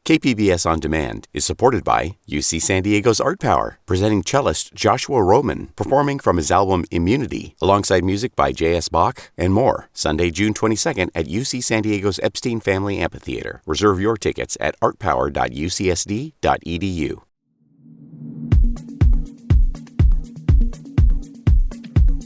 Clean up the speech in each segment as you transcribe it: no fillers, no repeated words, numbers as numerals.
KPBS On Demand is supported by UC San Diego's Art Power, presenting cellist Joshua Roman, performing from his album Immunity, alongside music by J.S. Bach and more. Sunday, June 22nd at UC San Diego's Epstein Family Amphitheater. Reserve your tickets at artpower.ucsd.edu.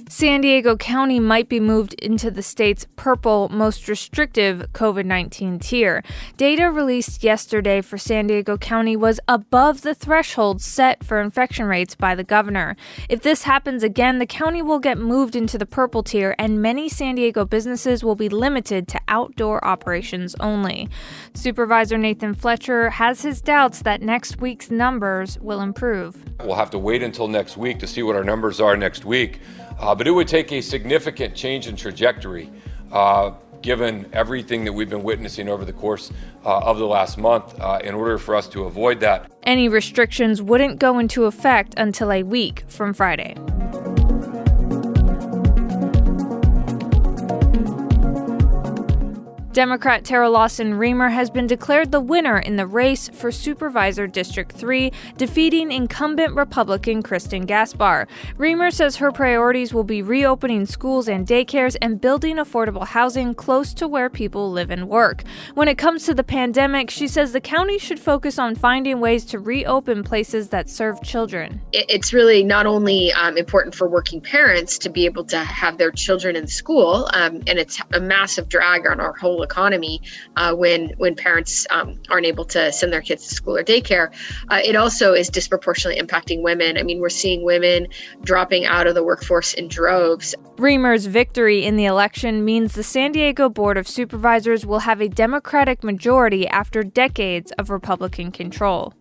San Diego County might be moved into the state's purple, most restrictive COVID-19 tier. Data released yesterday for San Diego County was above the threshold set for infection rates by the governor. If this happens again, the county will get moved into the purple tier, and many San Diego businesses will be limited to outdoor operations only. Supervisor Nathan Fletcher has his doubts that next week's numbers will improve. We'll have to wait until next week to see what our numbers are next week. But it would take a significant change in trajectory, given everything that we've been witnessing over the course of the last month, in order for us to avoid that. Any restrictions wouldn't go into effect until a week from Friday. Democrat Tara Lawson-Remer has been declared the winner in the race for Supervisor District 3, defeating incumbent Republican Kristen Gaspar. Remer says her priorities will be reopening schools and daycares and building affordable housing close to where people live and work. When it comes to the pandemic, she says the county should focus on finding ways to reopen places that serve children. It's really not only important for working parents to be able to have their children in school, and it's a massive drag on our whole economy when parents aren't able to send their kids to school or daycare. It also is disproportionately impacting women. I mean, we're seeing women dropping out of the workforce in droves. Remer's victory in the election means the San Diego Board of Supervisors will have a Democratic majority after decades of Republican control.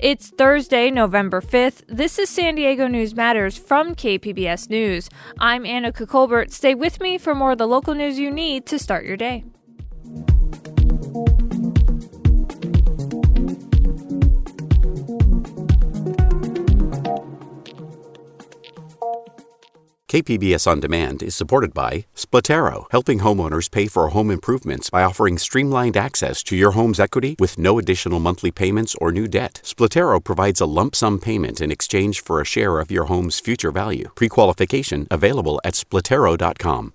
It's Thursday, November 5th. This is San Diego News Matters from KPBS News. I'm Annika Colbert. Stay with me for more of the local news you need to start your day. KPBS On Demand is supported by Splatero, helping homeowners pay for home improvements by offering streamlined access to your home's equity with no additional monthly payments or new debt. Splatero provides a lump sum payment in exchange for a share of your home's future value. Pre-qualification available at splatero.com.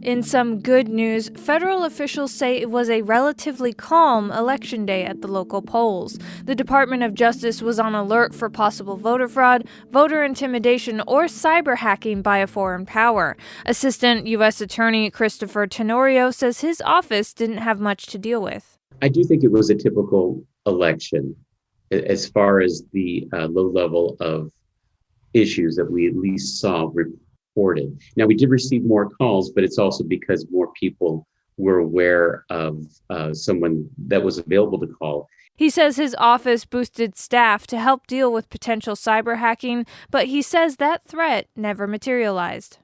In some good news, federal officials say it was a relatively calm election day at the local polls. The Department of Justice was on alert for possible voter fraud, voter intimidation, or cyber hacking by a foreign power. Assistant U.S. Attorney Christopher Tenorio says his office didn't have much to deal with. I do think it was a typical election as far as the low level of issues that we at least saw reported. Now, we did receive more calls, but it's also because more people were aware of someone that was available to call. He says his office boosted staff to help deal with potential cyber hacking, but he says that threat never materialized.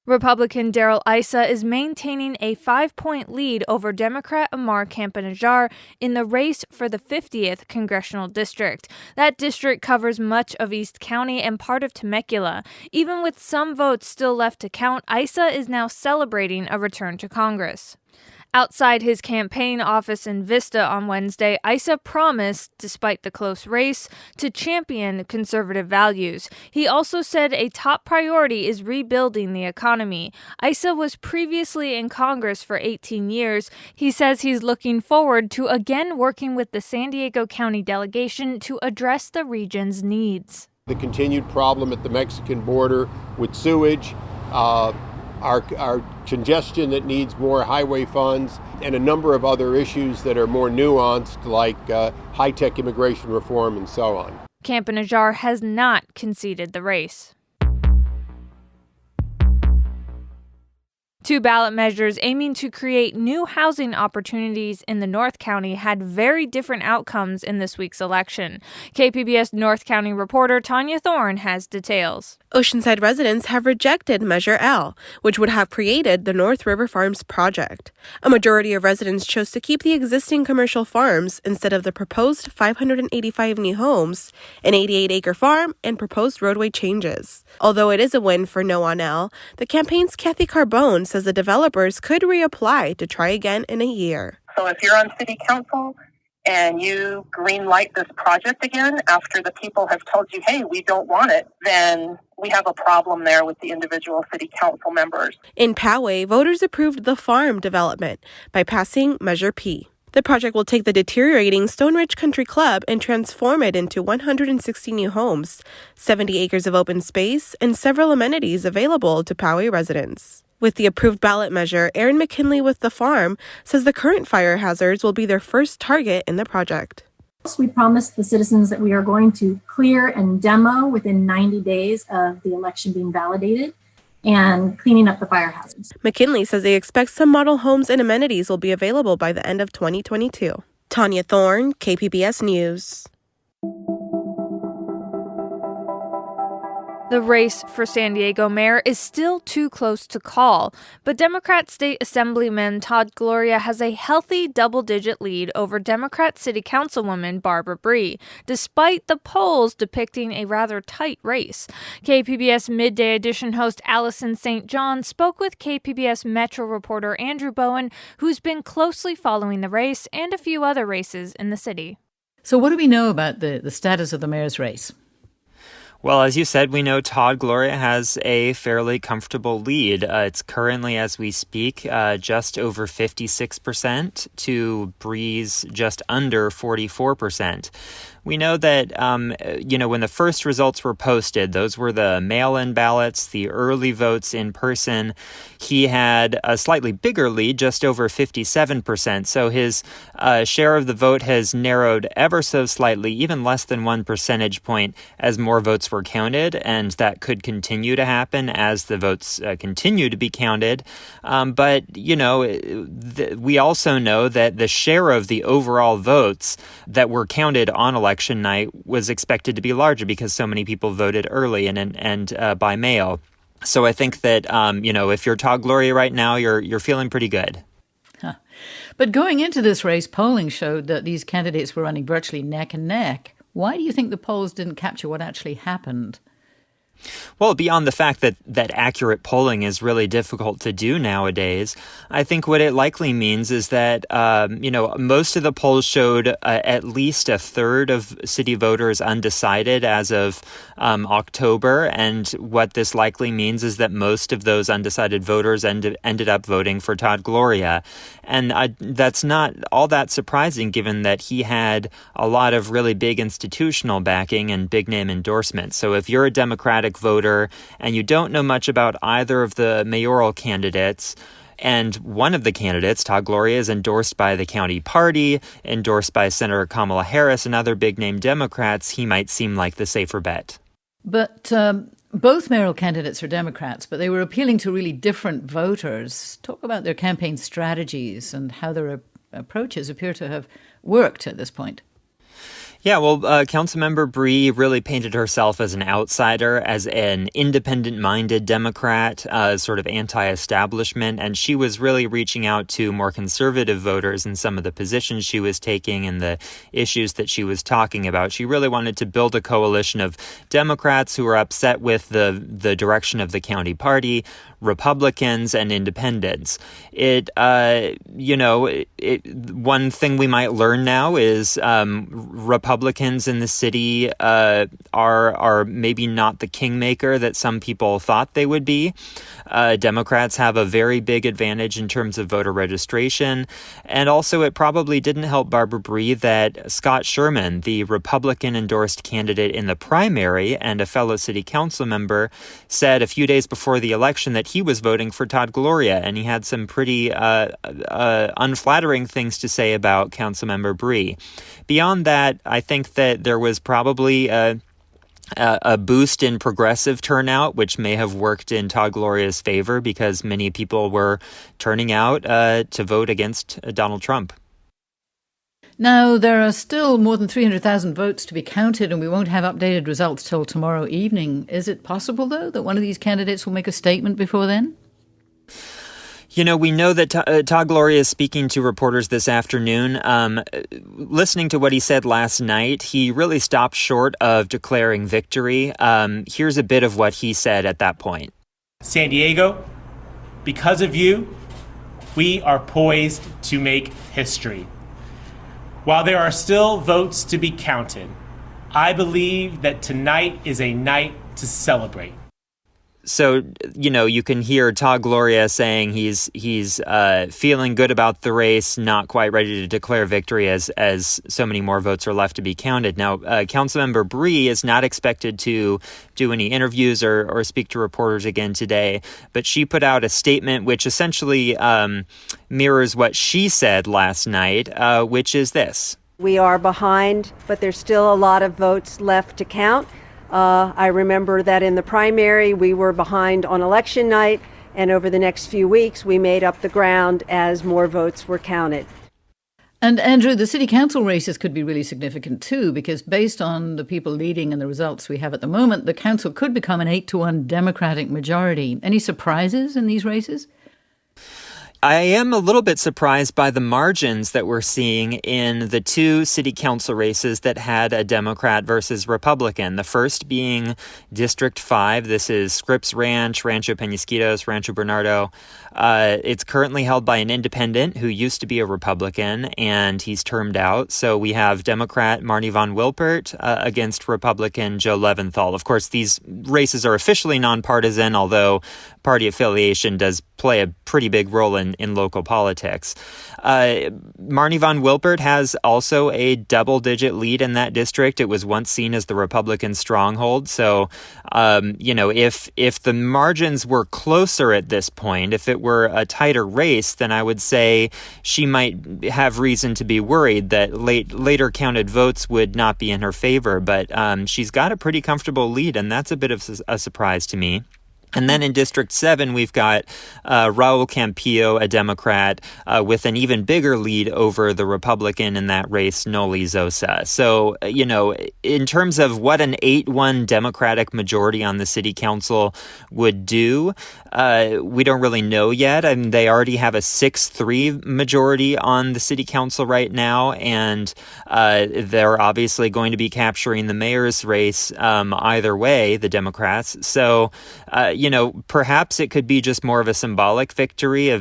Republican Darrell Issa is maintaining a 5-point lead over Democrat Amar Campanajjar in the race for the 50th congressional district. That district covers much of East County and part of Temecula. Even with some votes still left to count, Issa is now celebrating a return to Congress. Outside his campaign office in Vista on Wednesday, Issa promised, despite the close race, to champion conservative values. He also said a top priority is rebuilding the economy. Issa was previously in Congress for 18 years. He says he's looking forward to again working with the San Diego County delegation to address the region's needs. The continued problem at the Mexican border with sewage, our congestion that needs more highway funds, and a number of other issues that are more nuanced, like high-tech immigration reform and so on. Campanajjar has not conceded the race. Two ballot measures aiming to create new housing opportunities in the North County had very different outcomes in this week's election. KPBS North County reporter Tanya Thorne has details. Oceanside residents have rejected Measure L, which would have created the North River Farms project. A majority of residents chose to keep the existing commercial farms instead of the proposed 585 new homes, an 88-acre farm, and proposed roadway changes. Although it is a win for No on L, the campaign's Kathy Carbone says the developers could reapply to try again in a year. So if you're on city council and you green light this project again after the people have told you, hey, we don't want it, then we have a problem there with the individual city council members. In Poway, voters approved the farm development by passing Measure P. The project will take the deteriorating Stone Ridge Country Club and transform it into 160 new homes, 70 acres of open space, and several amenities available to Poway residents. With the approved ballot measure, Erin McKinley with The Farm says the current fire hazards will be their first target in the project. We promised the citizens that we are going to clear and demo within 90 days of the election being validated and cleaning up the fire hazards. McKinley says they expect some model homes and amenities will be available by the end of 2022. Tanya Thorne, KPBS News. The race for San Diego mayor is still too close to call, but Democrat State Assemblyman Todd Gloria has a healthy double-digit lead over Democrat City Councilwoman Barbara Bree, despite the polls depicting a rather tight race. KPBS Midday Edition host Allison St. John spoke with KPBS Metro reporter Andrew Bowen, who's been closely following the race and a few other races in the city. So what do we know about the status of the mayor's race? Well, as you said, we know Todd Gloria has a fairly comfortable lead. It's currently, as we speak, just over 56% to Bree's just under 44%. We know that, when the first results were posted, those were the mail-in ballots, the early votes in person. He had a slightly bigger lead, just over 57%. So his share of the vote has narrowed ever so slightly, even less than 1 percentage point as more votes were counted. And that could continue to happen as the votes continue to be counted. But we also know that the share of the overall votes that were counted on election night was expected to be larger because so many people voted early and by mail. So I think that if you're Todd Gloria right now, you're feeling pretty good. Huh. But going into this race, polling showed that these candidates were running virtually neck and neck. Why do you think the polls didn't capture what actually happened? Well, beyond the fact that accurate polling is really difficult to do nowadays, I think what it likely means is that, most of the polls showed at least a third of city voters undecided as of October. And what this likely means is that most of those undecided voters ended up voting for Todd Gloria. And that's not all that surprising, given that he had a lot of really big institutional backing and big name endorsements. So if you're a Democratic voter and you don't know much about either of the mayoral candidates, and one of the candidates, Todd Gloria, is endorsed by the county party, endorsed by Senator Kamala Harris and other big-name Democrats, he might seem like the safer bet. But both mayoral candidates are Democrats, but they were appealing to really different voters. Talk about their campaign strategies and how their approaches appear to have worked at this point. Yeah, well, Councilmember Bree really painted herself as an outsider, as an independent-minded Democrat, sort of anti-establishment, and she was really reaching out to more conservative voters in some of the positions she was taking and the issues that she was talking about. She really wanted to build a coalition of Democrats who were upset with the direction of the county party, Republicans, and independents. One thing we might learn now is Republicans in the city are maybe not the kingmaker that some people thought they would be. Democrats have a very big advantage in terms of voter registration. And also, it probably didn't help Barbara Bree that Scott Sherman, the Republican-endorsed candidate in the primary and a fellow city council member, said a few days before the election that he was voting for Todd Gloria, and he had some pretty unflattering things to say about Councilmember Bree. Beyond that, I think that there was probably a boost in progressive turnout, which may have worked in Todd Gloria's favor because many people were turning out to vote against Donald Trump. Now, there are still more than 300,000 votes to be counted, and we won't have updated results till tomorrow evening. Is it possible, though, that one of these candidates will make a statement before then? You know, we know that Todd Gloria is speaking to reporters this afternoon. Listening to what he said last night, he really stopped short of declaring victory. Here's a bit of what he said at that point. San Diego, because of you, we are poised to make history. While there are still votes to be counted, I believe that tonight is a night to celebrate. So, you know, you can hear Todd Gloria saying he's feeling good about the race, not quite ready to declare victory as so many more votes are left to be counted. Now, Councilmember Bree is not expected to do any interviews or speak to reporters again today, but she put out a statement which essentially mirrors what she said last night, which is this. We are behind, but there's still a lot of votes left to count. I remember that in the primary, we were behind on election night, and over the next few weeks, we made up the ground as more votes were counted. And Andrew, the city council races could be really significant too, because based on the people leading and the results we have at the moment, the council could become an 8-1 Democratic majority. Any surprises in these races? I am a little bit surprised by the margins that we're seeing in the two city council races that had a Democrat versus Republican. The first being District 5. This is Scripps Ranch, Rancho Penasquitos, Rancho Bernardo. It's currently held by an independent who used to be a Republican, and he's termed out. So we have Democrat Marnie von Wilpert against Republican Joe Leventhal. Of course, these races are officially nonpartisan, although party affiliation does play a pretty big role in local politics. Marnie von Wilpert has also a double-digit lead in that district. It was once seen as the Republican stronghold. So, if the margins were closer at this point, if it were a tighter race, then I would say she might have reason to be worried that later counted votes would not be in her favor. But she's got a pretty comfortable lead, and that's a bit of a surprise to me. And then in District 7, we've got Raul Campillo, a Democrat, with an even bigger lead over the Republican in that race, Noli Zosa. So, in terms of what an 8-1 Democratic majority on the city council would do, we don't really know yet. I mean, they already have a 6-3 majority on the city council right now, and they're obviously going to be capturing the mayor's race either way, the Democrats. So, perhaps it could be just more of a symbolic victory, in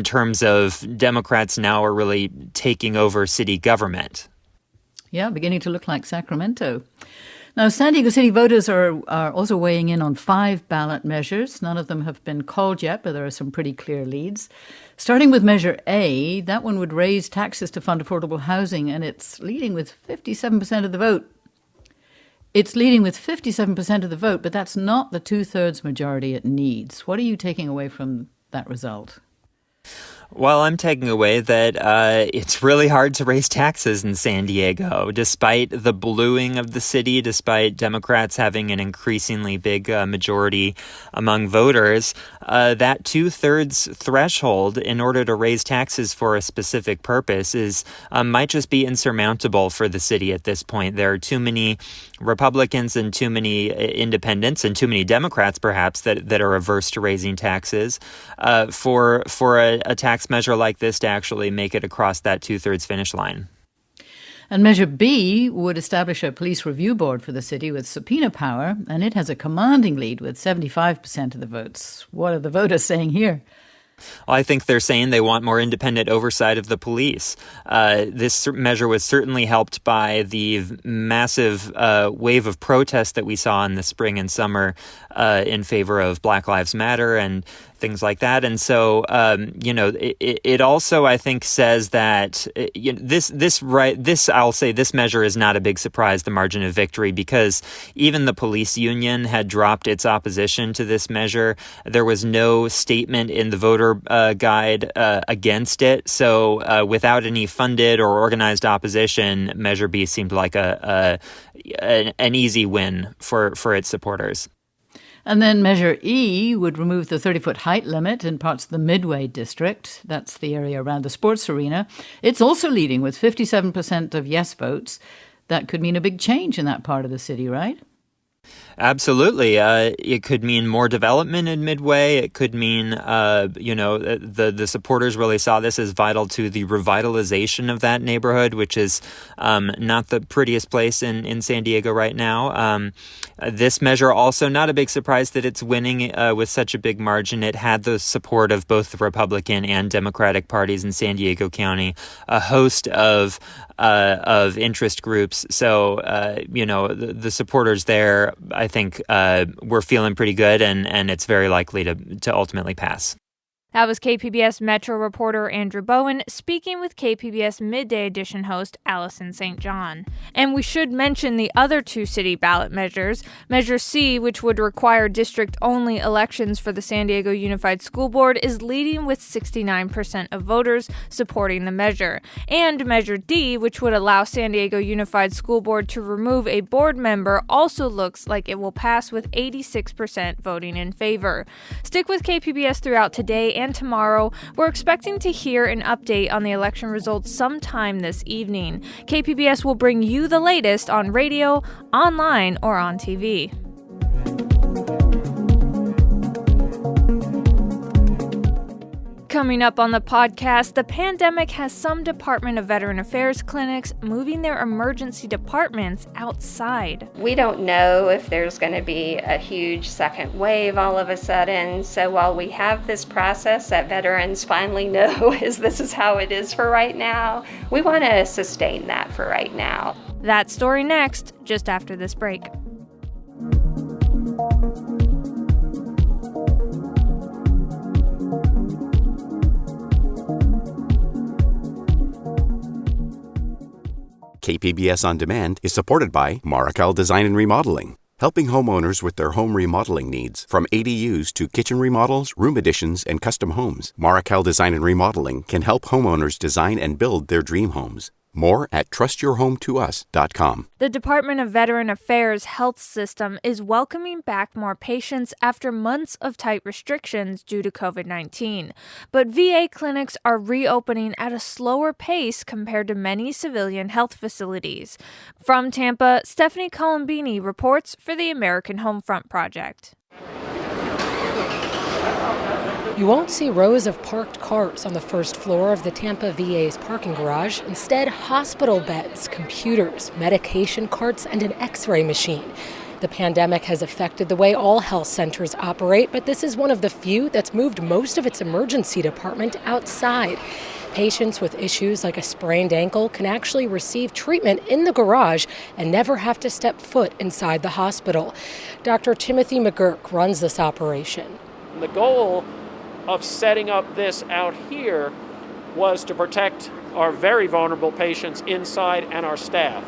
terms of Democrats now are really taking over city government. Yeah, beginning to look like Sacramento. Now, San Diego City voters are also weighing in on 5 ballot measures. None of them have been called yet, but there are some pretty clear leads. Starting with Measure A, that one would raise taxes to fund affordable housing, and it's leading with 57% of the vote. It's leading with 57% of the vote, but that's not the 2/3 majority it needs. What are you taking away from that result? Well, I'm taking away that it's really hard to raise taxes in San Diego, despite the bluing of the city, despite Democrats having an increasingly big majority among voters. That 2/3 threshold in order to raise taxes for a specific purpose might just be insurmountable for the city at this point. There are too many Republicans and too many independents and too many Democrats, perhaps, that are averse to raising taxes for a tax measure like this to actually make it across that 2/3 finish line. And Measure B would establish a police review board for the city with subpoena power, and it has a commanding lead with 75% of the votes. What are the voters saying here? Well, I think they're saying they want more independent oversight of the police. This measure was certainly helped by the massive wave of protests that we saw in the spring and summer in favor of Black Lives Matter and things like that. And so, it also, I think, says that I'll say this measure is not a big surprise, the margin of victory, because even the police union had dropped its opposition to this measure. There was no statement in the voter guide against it. So without any funded or organized opposition, Measure B seemed like an easy win for its supporters. And then Measure E would remove the 30-foot height limit in parts of the Midway district. That's the area around the sports arena. It's also leading with 57% of yes votes. That could mean a big change in that part of the city, right? Absolutely. It could mean more development in Midway. It could mean, the supporters really saw this as vital to the revitalization of that neighborhood, which is not the prettiest place in San Diego right now. This measure also, not a big surprise that it's winning with such a big margin. It had the support of both the Republican and Democratic parties in San Diego County, a host of interest groups. So, the supporters there, I think, we're feeling pretty good, and it's very likely to ultimately pass. That was KPBS Metro reporter Andrew Bowen speaking with KPBS Midday Edition host Allison St. John. And we should mention the other two city ballot measures. Measure C, which would require district-only elections for the San Diego Unified School Board, is leading with 69% of voters supporting the measure. And Measure D, which would allow San Diego Unified School Board to remove a board member, also looks like it will pass with 86% voting in favor. Stick with KPBS throughout today and tomorrow. We're expecting to hear an update on the election results sometime this evening. KPBS will bring you the latest on radio, online, or on TV. Coming up on the podcast, the pandemic has some Department of Veteran Affairs clinics moving their emergency departments outside. We don't know if there's going to be a huge second wave all of a sudden. So while we have this process that veterans finally know this is how it is for right now, we want to sustain that for right now. That story next, just after this break. KPBS On Demand is supported by Markel Design and Remodeling, helping homeowners with their home remodeling needs. From ADUs to kitchen remodels, room additions, and custom homes, Markel Design and Remodeling can help homeowners design and build their dream homes. More at trustyourhometous.com. The Department of Veteran Affairs health system is welcoming back more patients after months of tight restrictions due to COVID-19. But VA clinics are reopening at a slower pace compared to many civilian health facilities. From Tampa, Stephanie Colombini reports for the American Homefront Project. You won't see rows of parked cars on the first floor of the Tampa VA's parking garage. Instead, hospital beds, computers, medication carts, and an X-ray machine. The pandemic has affected the way all health centers operate, but this is one of the few that's moved most of its emergency department outside. Patients with issues like a sprained ankle can actually receive treatment in the garage and never have to step foot inside the hospital. Dr. Timothy McGurk runs this operation. The goal of setting up this out here was to protect our very vulnerable patients inside and our staff.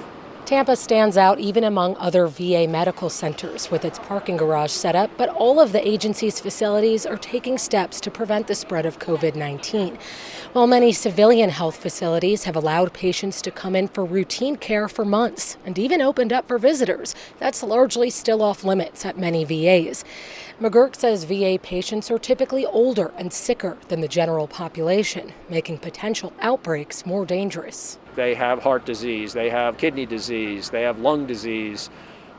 Tampa stands out even among other VA medical centers with its parking garage set up, but all of the agency's facilities are taking steps to prevent the spread of COVID-19. While many civilian health facilities have allowed patients to come in for routine care for months and even opened up for visitors, that's largely still off limits at many VAs. McGurk says VA patients are typically older and sicker than the general population, making potential outbreaks more dangerous. They have heart disease, they have kidney disease, they have lung disease.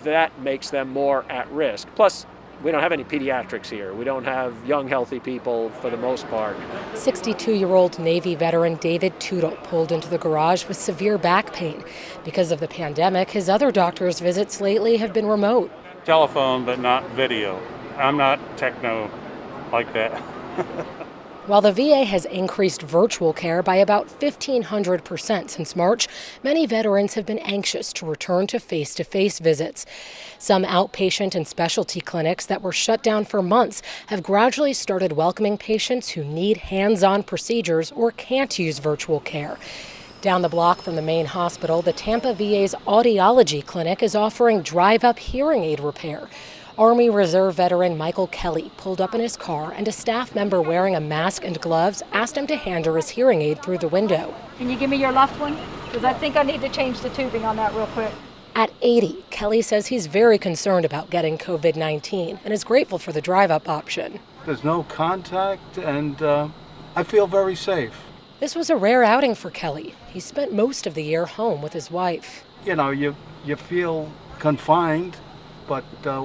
That makes them more at risk. Plus, we don't have any pediatrics here. We don't have young, healthy people for the most part. 62-year-old Navy veteran David Tootle pulled into the garage with severe back pain. Because of the pandemic, his other doctor's visits lately have been remote. Telephone, but not video. I'm not techno like that. While the VA has increased virtual care by about 1,500% since March, many veterans have been anxious to return to face-to-face visits. Some outpatient and specialty clinics that were shut down for months have gradually started welcoming patients who need hands-on procedures or can't use virtual care. Down the block from the main hospital, the Tampa VA's audiology clinic is offering drive-up hearing aid repair. Army Reserve veteran Michael Kelly pulled up in his car, and a staff member wearing a mask and gloves asked him to hand her his hearing aid through the window. Can you give me your left one? Because I think I need to change the tubing on that real quick. At 80, Kelly says he's very concerned about getting COVID-19 and is grateful for the drive-up option. There's no contact, and I feel very safe. This was a rare outing for Kelly. He spent most of the year home with his wife. You know, you feel confined, but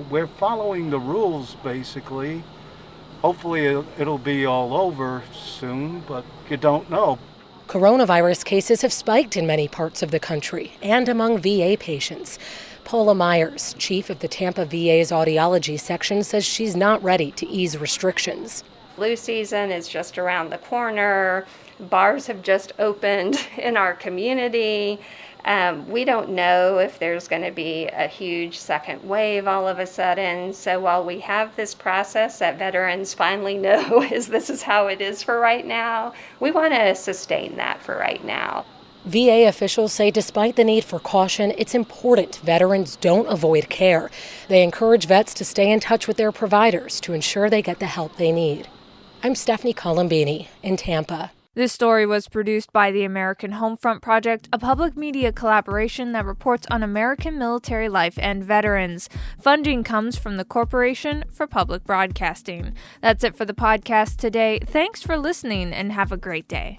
we're following the rules, basically. Hopefully it'll be all over soon, but you don't know. Coronavirus cases have spiked in many parts of the country and among VA patients. Paula Myers, chief of the Tampa VA's audiology section, says she's not ready to ease restrictions. Flu season is just around the corner. Bars have just opened in our community. We don't know if there's going to be a huge second wave all of a sudden. So while we have this process that veterans finally know this is how it is for right now, we want to sustain that for right now. VA officials say despite the need for caution, it's important veterans don't avoid care. They encourage vets to stay in touch with their providers to ensure they get the help they need. I'm Stephanie Colombini in Tampa. This story was produced by the American Homefront Project, a public media collaboration that reports on American military life and veterans. Funding comes from the Corporation for Public Broadcasting. That's it for the podcast today. Thanks for listening and have a great day.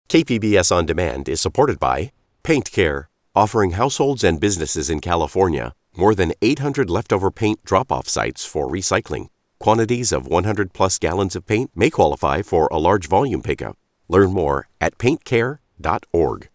KPBS On Demand is supported by Paint Care, offering households and businesses in California more than 800 leftover paint drop-off sites for recycling. Quantities of 100-plus gallons of paint may qualify for a large volume pickup. Learn more at paintcare.org.